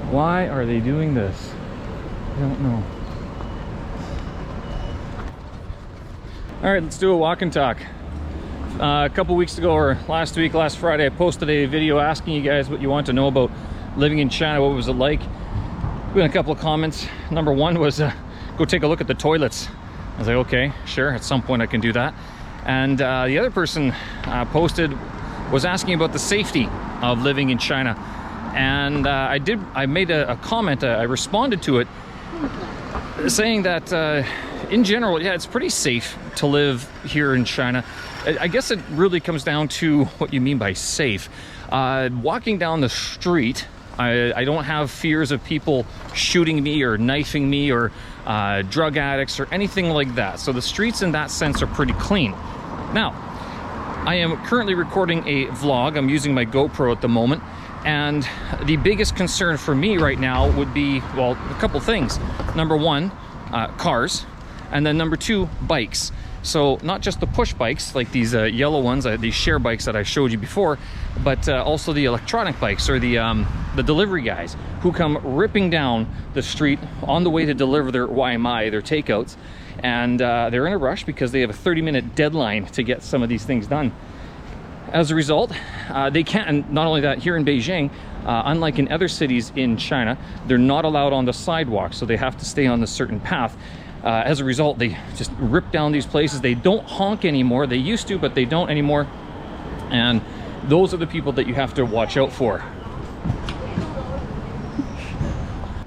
Why are they doing this? I don't know. All right, let's do a walk and talk. A couple weeks ago, or last Friday, I posted a video asking you guys what you want to know about living in China. What was it like? We had a couple of comments. Number one was go take a look at the toilets. I was like, okay, sure, at some point I can do that. And the other person posted was asking about the safety of living in China. And I made a comment, I responded to it, saying that in general, yeah, it's pretty safe to live here in China. I guess it really comes down to what you mean by safe. Walking down the street, I don't have fears of people shooting me or knifing me or drug addicts or anything like that. So the streets in that sense are pretty clean. Now, I am currently recording a vlog. I'm using my GoPro at the moment. And the biggest concern for me right now would be, well, a couple things. Number one, cars. And then number two, bikes. So not just the push bikes, like these yellow ones, these share bikes that I showed you before, but also the electronic bikes, or the delivery guys who come ripping down the street on the way to deliver their YMI, their takeouts. And they're in a rush because they have a 30-minute deadline to get some of these things done. As a result, they can't, and not only that, here in Beijing, unlike in other cities in China, they're not allowed on the sidewalk, so they have to stay on the certain path. As a result, they just rip down these places. They don't honk anymore. They used to, but they don't anymore. And those are the people that you have to watch out for.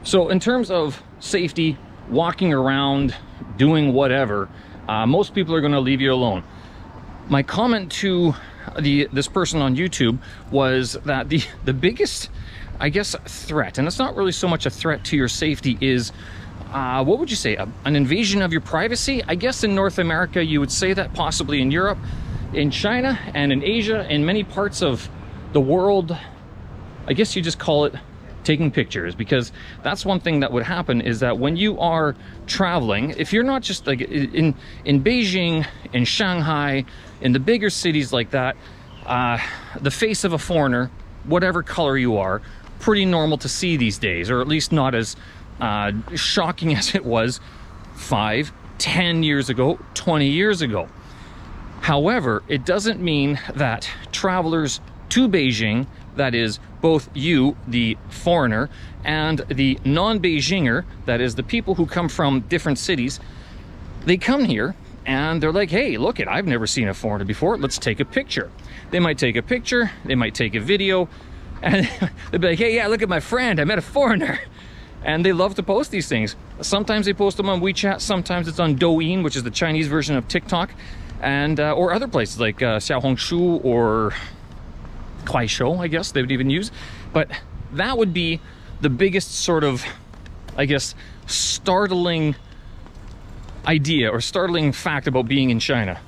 So in terms of safety, walking around, doing whatever, most people are going to leave you alone. My comment to this person on YouTube was that the biggest, I guess, threat, and it's not really so much a threat to your safety, is what would you say, an invasion of your privacy? I guess in North America you would say that, possibly in Europe, in China, and in Asia, in many parts of the world. I guess you just call it taking pictures, because that's one thing that would happen, is that when you are traveling, if you're not just like in Beijing, in Shanghai, in the bigger cities like that, the face of a foreigner, whatever color you are, pretty normal to see these days, or at least not as shocking as it was 5, 10 years ago, 20 years ago. However, it doesn't mean that travelers to Beijing, that is both you, the foreigner, and the non-Beijinger, that is the people who come from different cities, they come here and they're like, hey, look it, I've never seen a foreigner before, let's take a picture. They might take a picture, they might take a video, and they'll be like, hey, yeah, look at my friend, I met a foreigner. And they love to post these things. Sometimes they post them on WeChat, sometimes it's on Douyin, which is the Chinese version of TikTok, and or other places like Xiaohongshu or Kuaishou, I guess they would even use. But that would be the biggest sort of, I guess, startling idea or startling fact about being in China.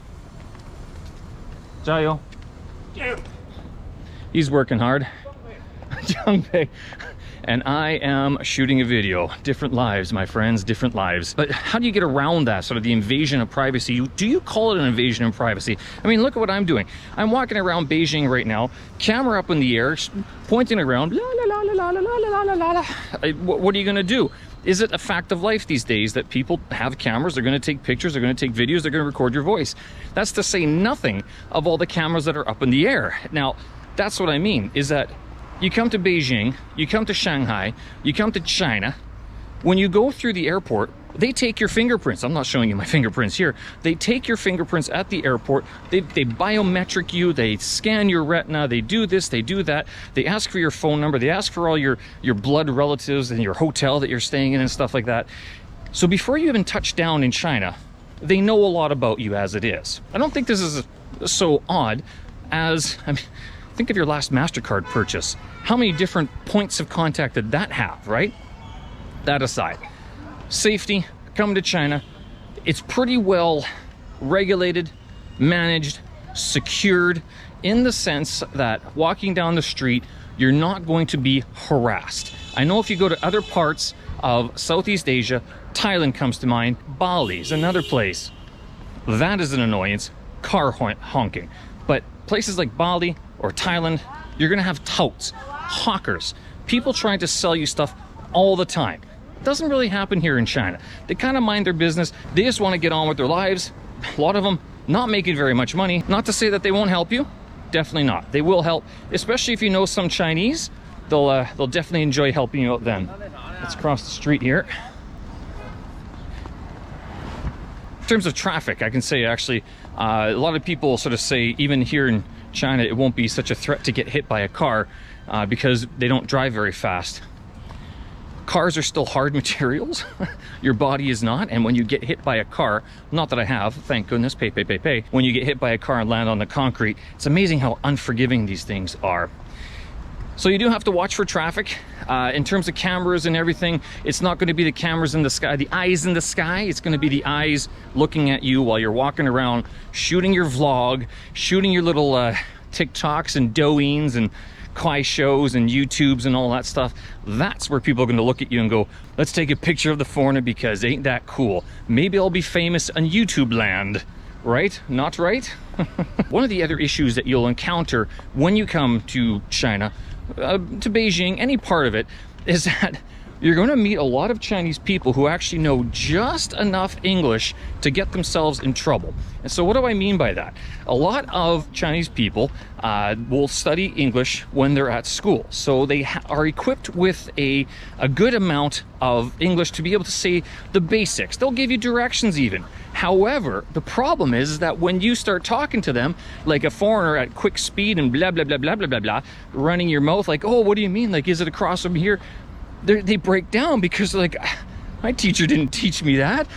加油. He's working hard. Zhangpei. And I am shooting a video. Different lives, my friends, different lives. But how do you get around that, sort of the invasion of privacy? Do you call it an invasion of privacy? I mean, look at what I'm doing. I'm walking around Beijing right now, camera up in the air, pointing around, la la la la la la la la la la. What are you gonna do? Is it a fact of life these days that people have cameras, they're gonna take pictures, they're gonna take videos, they're gonna record your voice? That's to say nothing of all the cameras that are up in the air. Now, that's what I mean, is that you come to Beijing, you come to Shanghai, you come to China. When you go through the airport, they take your fingerprints. I'm not showing you my fingerprints here. They take your fingerprints at the airport. They biometric you. They scan your retina. They do this, they do that. They ask for your phone number. They ask for all your blood relatives and your hotel that you're staying in and stuff like that. So before you even touch down in China, they know a lot about you as it is. I don't think this is so odd as, I mean, think of your last MasterCard purchase. How many different points of contact did that have, right? That aside, safety, coming to China, it's pretty well regulated, managed, secured, in the sense that walking down the street, you're not going to be harassed. I know if you go to other parts of Southeast Asia, Thailand comes to mind, Bali's another place. That is an annoyance, car honking. But places like Bali or Thailand, you're gonna have touts, hawkers, people trying to sell you stuff all the time. It doesn't really happen here in China. They kind of mind their business. They just want to get on with their lives. A lot of them not making very much money. Not to say that they won't help you. Definitely not. They will help, especially if you know some Chinese. They'll definitely enjoy helping you out then. Let's cross the street here. In terms of traffic, I can say actually, a lot of people sort of say even here in China, it won't be such a threat to get hit by a car because they don't drive very fast. Cars are still hard materials. Your body is not. And when you get hit by a car, not that I have, thank goodness, pay. When you get hit by a car and land on the concrete, it's amazing how unforgiving these things are. So you do have to watch for traffic. In terms of cameras and everything, it's not going to be the cameras in the sky, the eyes in the sky. It's going to be the eyes looking at you while you're walking around, shooting your vlog, shooting your little TikToks and Douyin and Kwai shows and YouTubes and all that stuff. That's where people are going to look at you and go, let's take a picture of the foreigner because ain't that cool. Maybe I'll be famous on YouTube land. Right? Not right? One of the other issues that you'll encounter when you come to China, to Beijing, any part of it, is that you're going to meet a lot of Chinese people who actually know just enough English to get themselves in trouble. And so what do I mean by that? A lot of Chinese people will study English when they're at school. So they are equipped with a good amount of English to be able to say the basics. They'll give you directions even. However, the problem is that when you start talking to them like a foreigner at quick speed and blah, blah, blah, blah, blah, blah, blah, running your mouth like, oh, what do you mean? Like, is it across from here? They break down because like, my teacher didn't teach me that.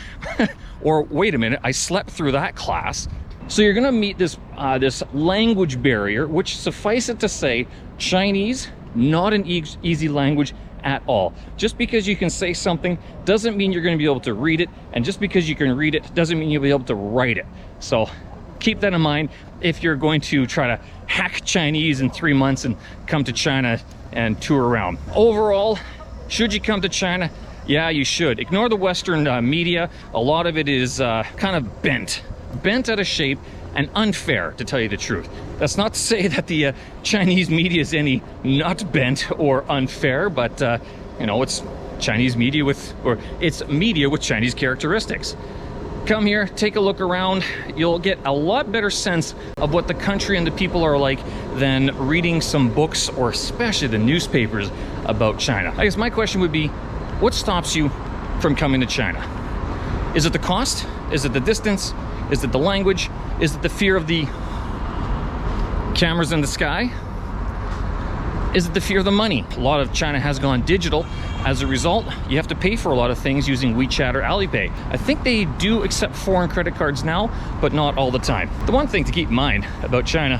Or wait a minute, I slept through that class. So you're gonna meet this language barrier, which suffice it to say, Chinese, not an easy language at all. Just because you can say something doesn't mean you're gonna be able to read it. And just because you can read it doesn't mean you'll be able to write it. So keep that in mind if you're going to try to hack Chinese in 3 months and come to China and tour around. Overall, should you come to China? Yeah, you should. Ignore the Western media. A lot of it is kind of bent out of shape and unfair, to tell you the truth. That's not to say that the Chinese media is any not bent or unfair, but you know, it's Chinese media it's media with Chinese characteristics. Come here, take a look around. You'll get a lot better sense of what the country and the people are like than reading some books or especially the newspapers about China. I guess my question would be, what stops you from coming to China? Is it the cost? Is it the distance? Is it the language? Is it the fear of the cameras in the sky? Is it the fear of the money? A lot of China has gone digital. As a result, you have to pay for a lot of things using WeChat or Alipay. I think they do accept foreign credit cards now, but not all the time. The one thing to keep in mind about China,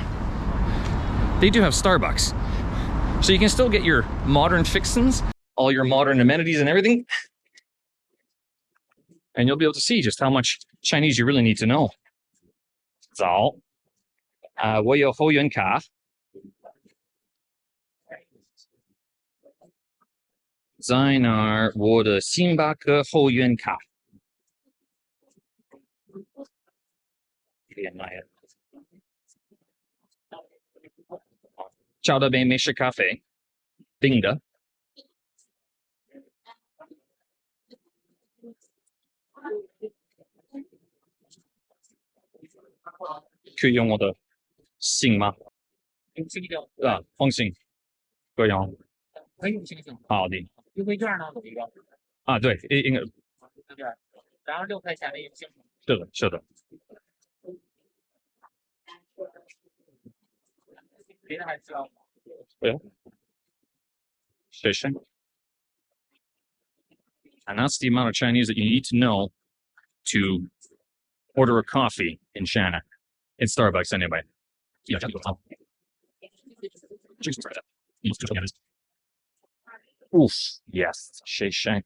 they do have Starbucks. So you can still get your modern fixins, all your modern amenities and everything. And you'll be able to see just how much Chinese you really need to know. 早，我有会员卡。在哪儿？我的星巴克会员卡。连麦了。叫了杯美式咖啡，冰的。可以用我的信吗？啊，放心，可以用。可以用信用。好的。优惠券呢？啊，对，应该。对，然后6块钱的一个信用。是的，是的。别的还需要？不用。Station. And that's the amount of Chinese that you need to know to order a coffee in China. In Starbucks, anyway. Yeah, oof, yes, Shay.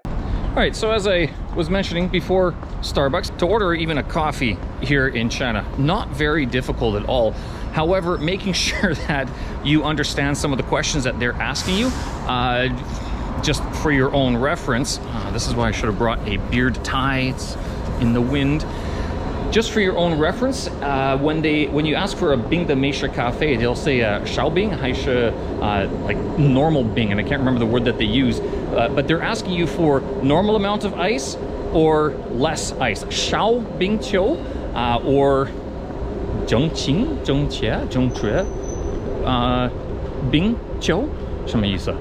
All right, so as I was mentioning before, Starbucks, to order even a coffee here in China, not very difficult at all. However, making sure that you understand some of the questions that they're asking you, just for your own reference. This is why I should have brought a beard tie. It's in the wind. Just for your own reference, when you ask for a Bing de Meisha cafe, they'll say Shao Bing, like normal Bing, and I can't remember the word that they use, but they're asking you for normal amount of ice or less ice. Shao Bing Qiu, or Zheng Qing, Zheng Qie, Zheng Chue, Bing Qiu, 什么意思?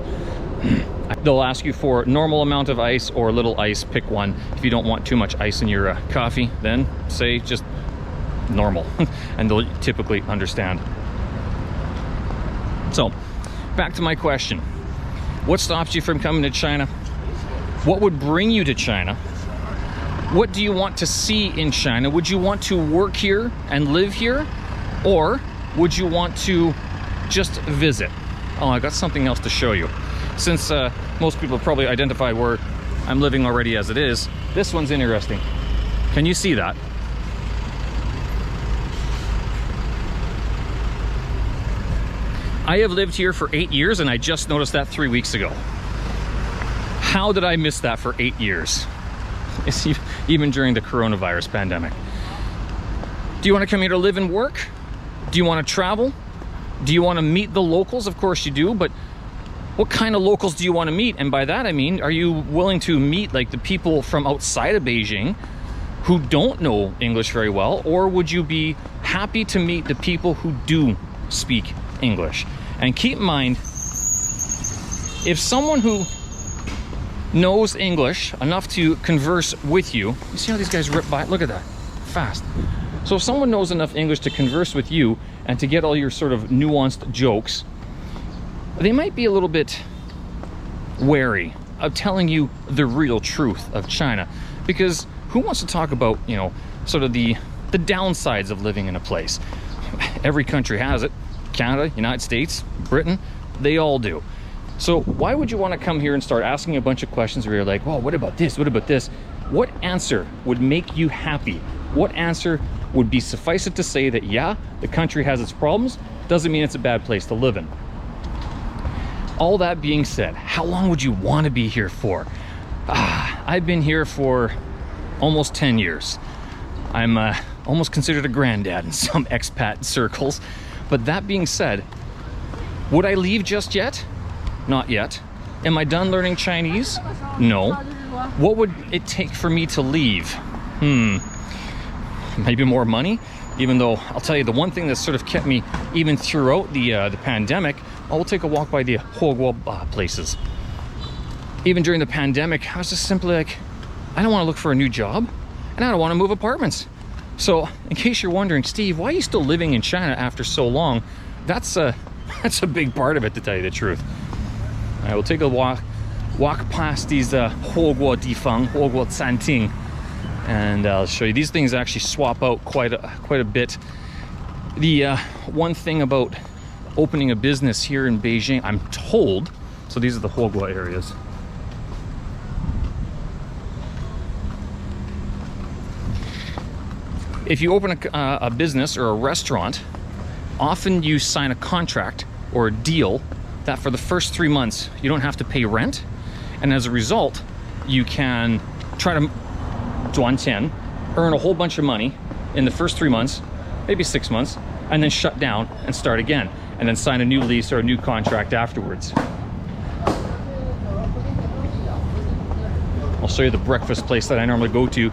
They'll ask you for normal amount of ice or little ice, pick one. If you don't want too much ice in your coffee, then say just normal, and they'll typically understand. So, back to my question. What stops you from coming to China? What would bring you to China? What do you want to see in China? Would you want to work here and live here? Or would you want to just visit? Oh, I got something else to show you. Since most people probably identify where I'm living already as it is, this one's interesting. Can you see that? I have lived here for 8 years, and I just noticed that 3 weeks ago. How did I miss that for 8 years? It's even during the coronavirus pandemic. Do you want to come here to live and work? Do you want to travel? Do you want to meet the locals? Of course you do, but what kind of locals do you want to meet? And by that I mean, are you willing to meet like the people from outside of Beijing who don't know English very well? Or would you be happy to meet the people who do speak English? And keep in mind, if someone who knows English enough to converse with you, you see how these guys rip by? Look at that, fast. So if someone knows enough English to converse with you and to get all your sort of nuanced jokes, they might be a little bit wary of telling you the real truth of China, because who wants to talk about, you know, sort of the downsides of living in a place? Every country has it. Canada, United States, Britain, they all do. So why would you want to come here and start asking a bunch of questions where you're like, well, what about this? What about this? What answer would make you happy? What answer would be suffice it to say that, yeah, the country has its problems, doesn't mean it's a bad place to live in. All that being said, how long would you want to be here for? I've been here for almost 10 years. I'm almost considered a granddad in some expat circles. But that being said, would I leave just yet? Not yet. Am I done learning Chinese? No. What would it take for me to leave? Maybe more money? Even though, I'll tell you, the one thing that sort of kept me even throughout the pandemic, I will take a walk by the Huoguo places. Even during the pandemic, I was just simply like, I don't want to look for a new job, and I don't want to move apartments. So, in case you're wondering, Steve, why are you still living in China after so long? That's a big part of it, to tell you the truth. I will take a walk past these Huoguo Difang, Huoguo Canting, and I'll show you. These things actually swap out quite a bit. The one thing about opening a business here in Beijing, I'm told, so these are the Huoguo areas. If you open a business or a restaurant, often you sign a contract or a deal that for the first 3 months you don't have to pay rent, and as a result you can try to 赚钱, earn a whole bunch of money in the first 3 months, maybe 6 months, and then shut down and start again, and then sign a new lease or a new contract afterwards. I'll show you the breakfast place that I normally go to.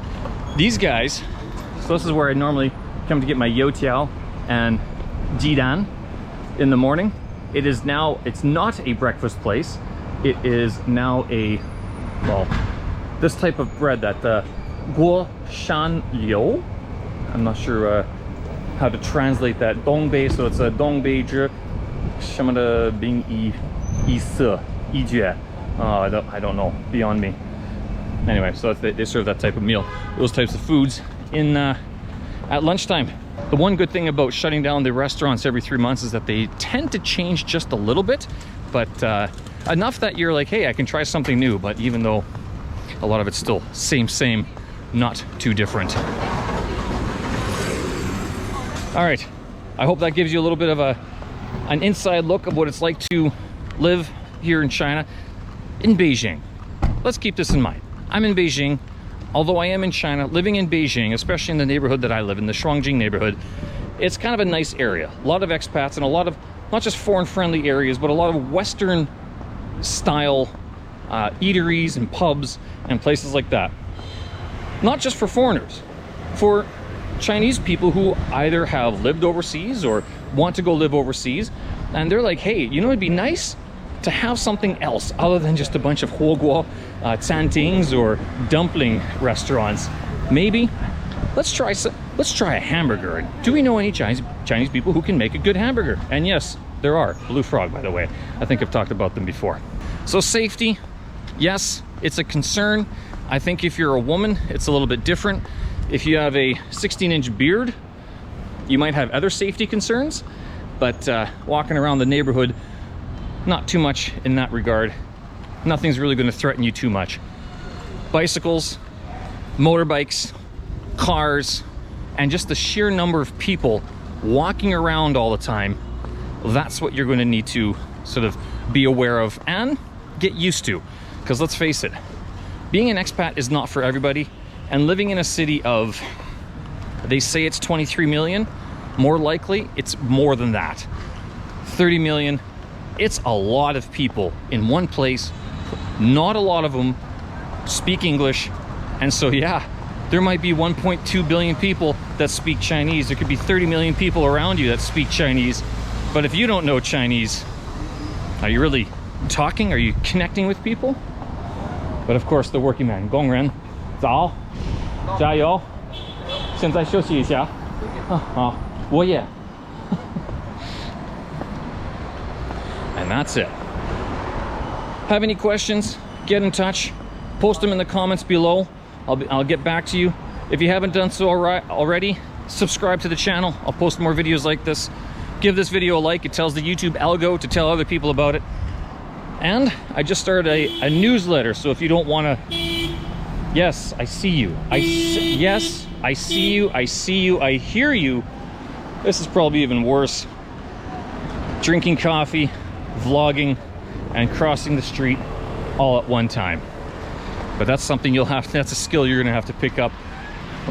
These guys, so this is where I normally come to get my youtiao and jidan in the morning. It is now, it's not a breakfast place. It is now a, well, this type of bread that guo shan liu. I'm not sure how to translate that. Dongbei, so it's a dongbei zhi, 什么的饼一色一卷. I don't know, beyond me. Anyway, so that's, they serve that type of meal, those types of foods in at lunchtime. The one good thing about shutting down the restaurants every 3 months is that they tend to change just a little bit, but enough that you're like, hey, I can try something new. But even though a lot of it's still same, not too different. All right, I hope that gives you a little bit of an inside look of what it's like to live here in China, in Beijing. Let's keep this in mind. I'm in Beijing. although I am in China, living in Beijing, especially in the neighborhood that I live in, the Shuangjing neighborhood, it's kind of a nice area. A lot of expats and a lot of, not just foreign-friendly areas, but a lot of Western-style eateries and pubs and places like that. Not just for foreigners, for Chinese people who either have lived overseas or want to go live overseas, and they're like, hey, you know, it'd be nice to have something else other than just a bunch of huoguo, cantings or dumpling restaurants. Maybe let's try a hamburger. Do we know any Chinese people who can make a good hamburger? And yes, there are. Blue Frog, by the way. I think I've talked about them before. So safety, yes, it's a concern. I think if you're a woman, it's a little bit different. If you have a 16-inch beard, you might have other safety concerns, but walking around the neighborhood, not too much in that regard. Nothing's really going to threaten you too much. Bicycles, motorbikes, cars, and just the sheer number of people walking around all the time, that's what you're going to need to sort of be aware of and get used to. Because let's face it, being an expat is not for everybody, and living in a city of, they say it's 23 million, more likely it's more than that. 30 million, it's a lot of people in one place. Not a lot of them speak English, and so yeah, there might be 1.2 billion people that speak Chinese. There could be 30 million people around you that speak Chinese, but if you don't know Chinese, are you really talking? Are you connecting with people? But of course, the working man, 工人，早，加油，现在休息一下，好，我也。And that's it. Have any questions? Get in touch. Post them in the comments below. I'll get back to you. If you haven't done so already, subscribe to the channel. I'll post more videos like this. Give this video a like. It tells the YouTube algo to tell other people about it. And I just started a newsletter, so if you don't want to... Yes, I see you. Yes, I see you. I see you. I hear you. This is probably even worse. Drinking coffee, vlogging, and crossing the street all at one time. But that's something that's a skill you're gonna have to pick up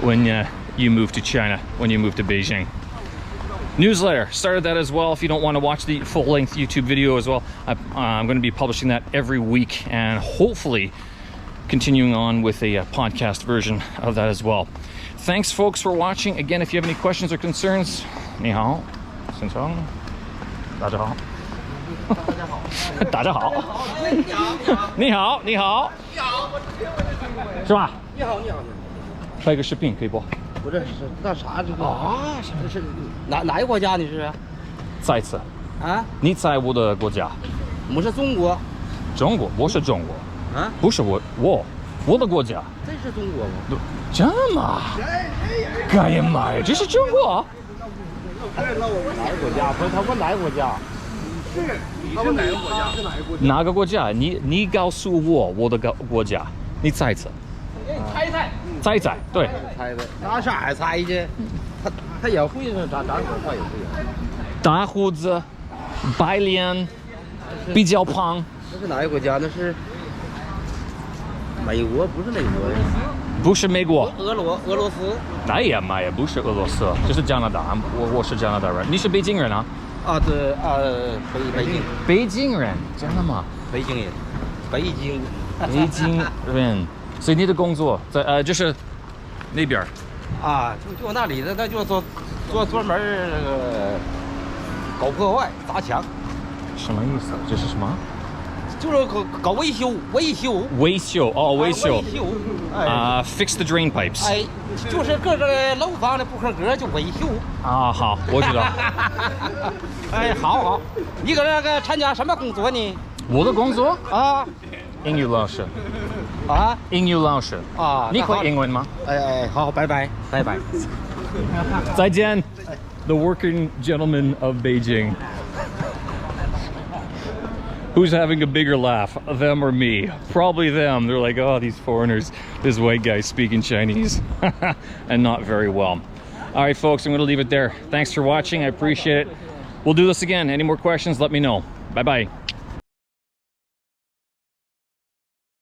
when you move to China, when you move to Beijing. Newsletter, started that as well. If you don't want to watch the full-length YouTube video as well, I'm going to be publishing that every week, and hopefully continuing on with a podcast version of that as well. Thanks folks for watching. Again, if you have any questions or concerns, 你好，先生，大家好。大家好，你好，你好，是吧？你好，你好，拍个视频可以不？不是，那啥这个啊？这是哪个国家？你是？再次啊？你在我的国家？我是中国。中国，我是中国。啊？不是我的国家。这是中国吗？真吗？哎呀妈呀，这是中国？哪个国家？不是，他问哪个国家？是，他问哪个国家？是哪个国家？哪个国家？你告诉我的国家，你猜测。猜一猜。猜一猜，对。猜的，拿啥猜去？他也会是长头发也会。大胡子，白脸，比较胖。那是哪个国家？那是美国，不是美国。不是美国。俄罗斯。哎呀妈呀，不是俄罗斯，这是加拿大。我是加拿大人，你是北京人啊？啊，对啊，北京。北京人，真的吗？北京人，北京人。所以你的工作在就是那边啊，就那里的，那就做专门搞破坏、砸墙。什么意思？这是什么？就是搞维修。维修哦，维修。啊 ，fix the drain pipes。哎，就是各个楼房的不合格就维修。啊，好，我知道。哎，好，你搁那个参加什么工作呢？我的工作啊，英语老师。啊，英语老师啊，你会英文吗？哎，好，拜拜。再见。The working gentleman of Beijing. Who's having a bigger laugh, them or me? Probably them. They're like, oh, these foreigners, this white guy speaking Chinese and not very well. All right, folks, I'm going to leave it there. Thanks for watching. I appreciate it. We'll do this again. Any more questions, let me know. Bye-bye.